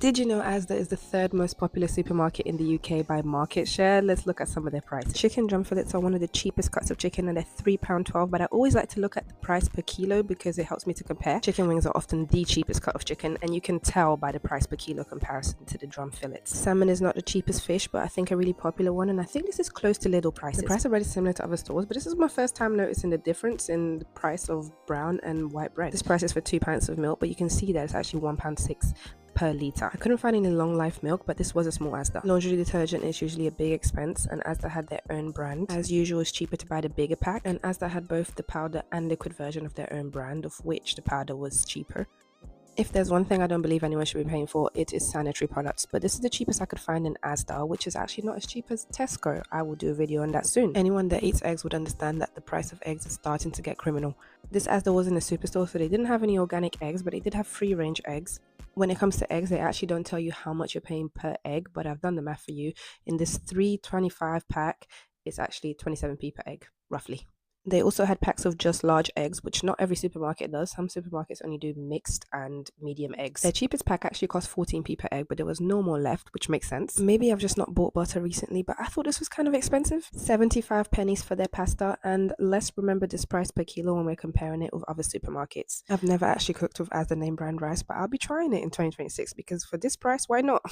Did you know Asda is the third most popular supermarket in the UK by market share? Let's look at some of their prices. Chicken drum fillets are one of the cheapest cuts of chicken and they're £3.12, but I always like to look at the price per kilo because it helps me to compare. Chicken wings are often the cheapest cut of chicken and you can tell by the price per kilo comparison to the drum fillets. Salmon is not the cheapest fish, but I think a really popular one, and I think this is close to Lidl prices. The price are very similar to other stores, but this is my first time noticing the difference in the price of brown and white bread. This price is for 2 pints of milk, but you can see that it's actually £1.06 per litre. I couldn't find any long life milk, but this was a small Asda. Laundry detergent is usually a big expense, and Asda had their own brand. As usual, it's cheaper to buy the bigger pack, and Asda had both the powder and liquid version of their own brand, of which the powder was cheaper. If there's one thing I don't believe anyone should be paying for, it is sanitary products, but this is the cheapest I could find in Asda, which is actually not as cheap as Tesco. I will do a video on that soon. Anyone that eats eggs would understand that the price of eggs is starting to get criminal. This Asda was in a superstore, so they didn't have any organic eggs, but they did have free range eggs. When it comes to eggs, they actually don't tell you how much you're paying per egg, but I've done the math for you. In this 325 pack, it's actually 27p per egg, roughly. They also had packs of just large eggs, which not every supermarket does. Some supermarkets only do mixed and medium eggs. Their cheapest pack actually cost 14p per egg, but there was no more left, which makes sense. Maybe I've just not bought butter recently, but I thought this was kind of expensive. 75 pennies for their pasta, and let's remember this price per kilo when we're comparing it with other supermarkets. I've never actually cooked with Asda name brand rice, but I'll be trying it in 2026 because for this price, why not?